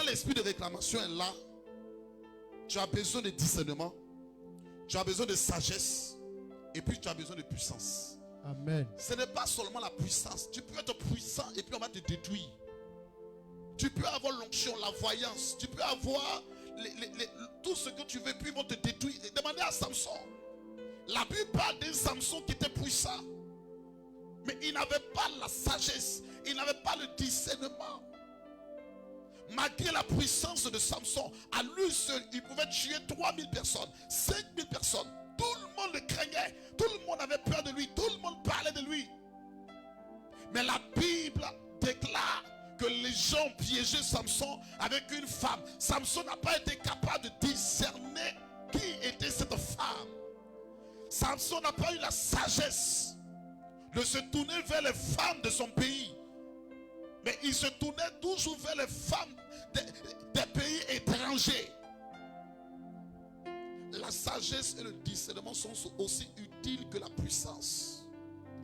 l'esprit de réclamation est là, tu as besoin de discernement, tu as besoin de sagesse, et puis tu as besoin de puissance. Amen. Ce n'est pas seulement la puissance. Tu peux être puissant et puis on va te détruire. Tu peux avoir l'onction, la voyance. Tu peux avoir tout ce que tu veux, puis ils vont te détruire. Demandez à Samson. La Bible parle d'un Samson qui était puissant. Mais il n'avait pas la sagesse. Il n'avait pas le discernement. Malgré la puissance de Samson, à lui seul, il pouvait tuer 3000 personnes, 5000 personnes. Tout le monde le craignait. Tout le monde avait peur de lui. Tout le monde parlait de lui. Mais la Bible déclare que les gens piégeaient Samson avec une femme. Samson n'a pas été capable de discerner qui était cette femme. Samson n'a pas eu la sagesse de se tourner vers les femmes de son pays. Mais il se tournait toujours vers les femmes des pays étrangers. La sagesse et le discernement sont aussi utiles que la puissance.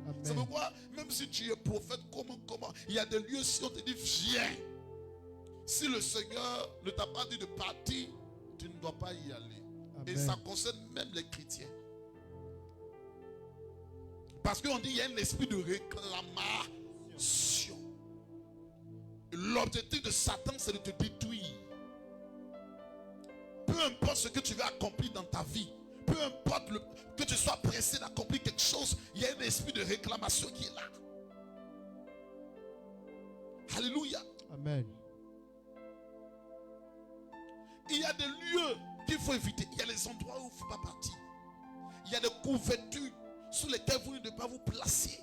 Amen. C'est pourquoi, même si tu es prophète, comment, il y a des lieux si on te dit viens. Si le Seigneur ne t'a pas dit de partir, tu ne dois pas y aller. Amen. Et ça concerne même les chrétiens. Parce qu'on dit qu'il y a un esprit de réclamation. L'objectif de Satan, c'est de te détruire. Peu importe ce que tu veux accomplir dans ta vie, peu importe que tu sois pressé d'accomplir quelque chose, il y a un esprit de réclamation qui est là. Alléluia. Amen. Il y a des lieux qu'il faut éviter. Il y a les endroits où il ne faut pas partir. Il y a des couvertures sous lesquelles vous ne devez pas vous placer.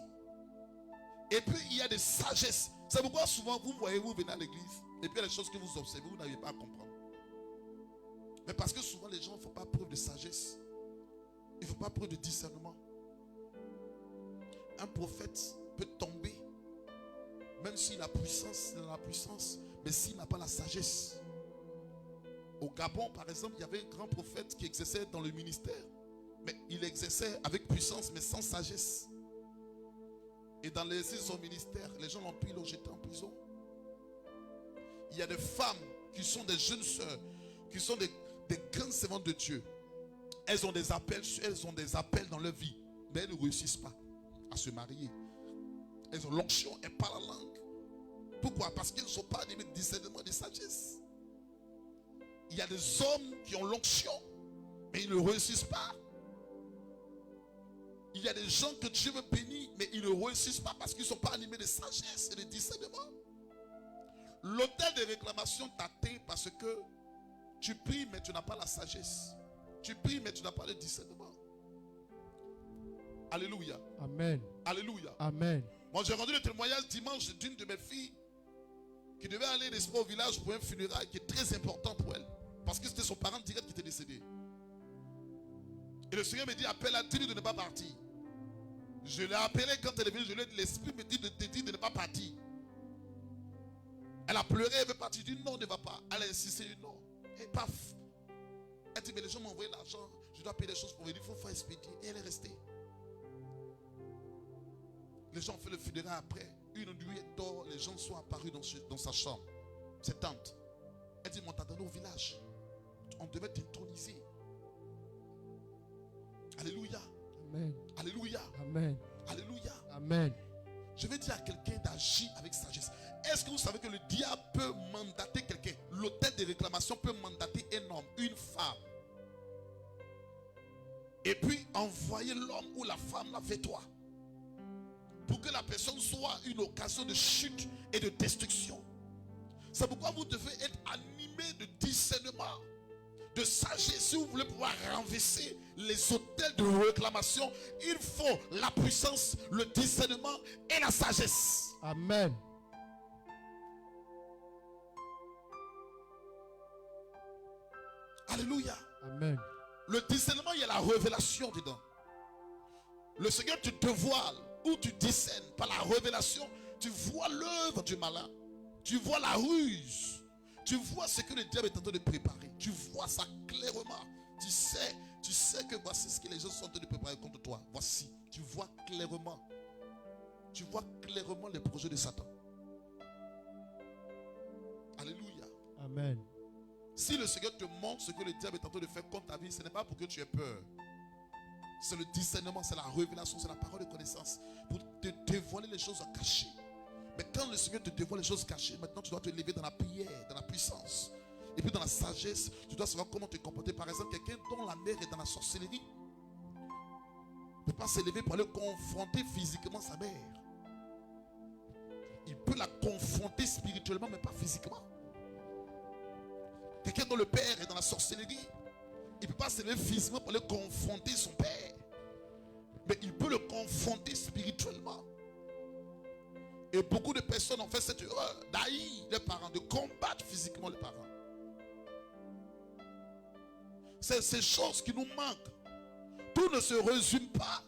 Et puis il y a des sagesses. C'est pourquoi souvent vous voyez, vous venez à l'église, et puis il y a des choses que vous observez, vous n'arrivez pas à comprendre. Mais parce que souvent les gens ne font pas preuve de sagesse. Il ne faut pas preuve de discernement. Un prophète peut tomber, même s'il a puissance, il a la puissance, mais s'il n'a pas la sagesse. Au Gabon, par exemple, il y avait un grand prophète qui exerçait dans le ministère. Mais il exerçait avec puissance, mais sans sagesse. Et dans l'exercice de son ministère, les gens l'ont pris, l'ont jeté en prison. Il y a des femmes qui sont des jeunes sœurs, qui sont des grandes servantes de Dieu. Elles ont des appels dans leur vie, mais elles ne réussissent pas à se marier. Elles ont l'onction, elles parlent la langue. Pourquoi? Parce qu'elles ne sont pas animées de discernement et de sagesse. Il y a des hommes qui ont l'onction, mais ils ne réussissent pas. Il y a des gens que Dieu veut bénir, mais ils ne réussissent pas parce qu'ils ne sont pas animés de sagesse et de discernement. L'autel de réclamation t'atteint parce que tu pries, mais tu n'as pas la sagesse. Tu pries, mais tu n'as pas le discernement. Alléluia. Amen. Alléluia. Amen. Moi, j'ai rendu le témoignage dimanche d'une de mes filles qui devait aller au village pour un funérail qui est très important pour elle. Parce que c'était son parent direct qui était décédé. Et le Seigneur me dit, appelle-la, dis-lui de ne pas partir. Je l'ai appelée quand elle est venue, je lui ai dit, l'esprit me dit de te dire de ne pas partir. Elle a pleuré, elle veut partir, elle dit non, ne va pas. Elle a insisté, elle dit non. Et paf. Elle dit, mais les gens m'ont envoyé l'argent, je dois payer des choses pour venir, il faut faire expédier. Et elle est restée. Les gens ont fait le funérail après. Une nuit, elle dort, les gens sont apparus dans sa chambre. Ses tantes. Elle dit, mais on t'a donné au village. On devait t'introniser. Alléluia. Amen. Alléluia. Amen. Alléluia. Amen. Je vais dire à quelqu'un d'agir avec sagesse. Est-ce que vous savez que le diable peut mandater quelqu'un? L'autel de réclamation peut mandater un homme, une femme. Et puis envoyer l'homme ou la femme là vers toi. Pour que la personne soit une occasion de chute et de destruction. C'est pourquoi vous devez être animé de discernement, de sagesse. Si vous voulez pouvoir renverser les autels de réclamation, il faut la puissance, le discernement et la sagesse. Amen. Alléluia. Amen. Le discernement, il y a la révélation dedans. Le Seigneur te dévoile ou tu discernes par la révélation. Tu vois l'œuvre du malin. Tu vois la ruse. Tu vois ce que le diable est en train de préparer. Tu vois ça clairement. Tu sais que voici ce que les gens sont en train de préparer contre toi. Voici. Tu vois clairement. Tu vois clairement les projets de Satan. Alléluia. Amen. Amen. Si le Seigneur te montre ce que le diable est en train de faire contre ta vie, ce n'est pas pour que tu aies peur. C'est le discernement, c'est la révélation, c'est la parole de connaissance pour te dévoiler les choses cachées. Mais quand le Seigneur te dévoile les choses cachées, maintenant tu dois te lever dans la prière, dans la puissance. Et puis dans la sagesse, tu dois savoir comment te comporter. Par exemple, quelqu'un dont la mère est dans la sorcellerie ne peut pas s'élever pour aller confronter physiquement sa mère. Il peut la confronter spirituellement, mais pas physiquement. Quelqu'un dont le père est dans la sorcellerie, il ne peut pas s'élever physiquement pour aller confronter son père. Mais il peut le confronter spirituellement. Et beaucoup de personnes ont fait cette erreur d'haïr les parents, de combattre physiquement les parents. C'est ces choses qui nous manquent. Tout ne se résume pas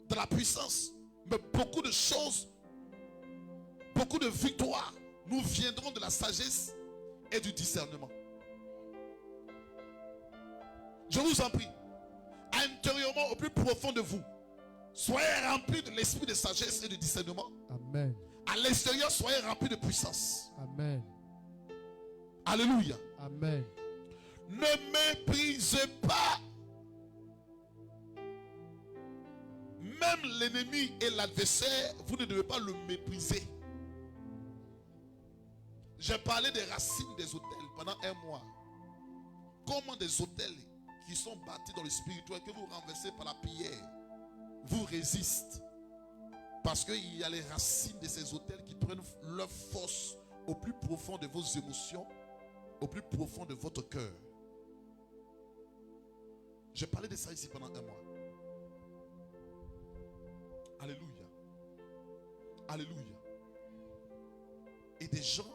dans la puissance, mais beaucoup de choses, beaucoup de victoires nous viendront de la sagesse et du discernement. Je vous en prie, intérieurement, au plus profond de vous, soyez remplis de l'esprit de sagesse et de discernement. Amen. À l'extérieur, soyez remplis de puissance. Amen. Alléluia. Amen. Ne méprisez pas même l'ennemi et l'adversaire. Vous ne devez pas le mépriser. J'ai parlé des racines des autels pendant un mois. Comment des autels qui sont bâtis dans le spirituel, que vous renversez par la prière, vous résistent. Parce qu'il y a les racines de ces autels qui prennent leur force au plus profond de vos émotions, au plus profond de votre cœur. J'ai parlé de ça ici pendant un mois. Alléluia. Alléluia. Et des gens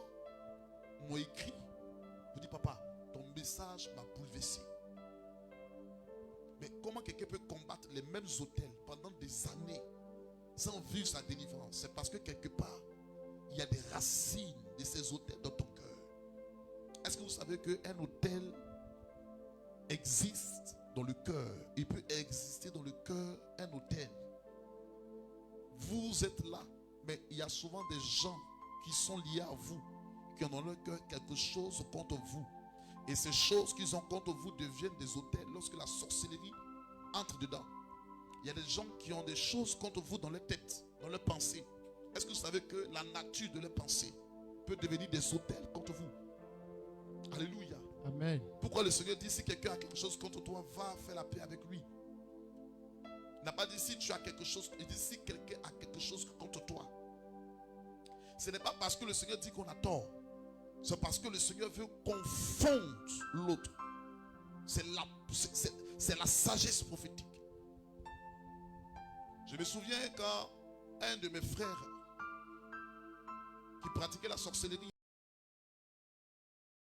m'ont écrit, vous dites, papa, ton message m'a bouleversé. Mais comment quelqu'un peut combattre les mêmes autels pendant des années sans vivre sa délivrance? C'est parce que quelque part, il y a des racines de ces autels dans ton cœur. Est-ce que vous savez qu'un autel existe dans le cœur? Il peut exister dans le cœur un autel. Vous êtes là, mais il y a souvent des gens qui sont liés à vous, qui ont dans leur cœur quelque chose contre vous. Et ces choses qu'ils ont contre vous deviennent des autels lorsque la sorcellerie entre dedans. Il y a des gens qui ont des choses contre vous dans leur tête, dans leur pensée. Est-ce que vous savez que la nature de leur pensée peut devenir des autels contre vous? Alléluia. Amen. Pourquoi le Seigneur dit, si quelqu'un a quelque chose contre toi, va faire la paix avec lui. Il n'a pas dit si tu as quelque chose, il dit si quelqu'un a quelque chose contre toi. Ce n'est pas parce que le Seigneur dit qu'on a tort. C'est parce que le Seigneur veut confondre l'autre. C'est la sagesse prophétique. Je me souviens quand un de mes frères qui pratiquait la sorcellerie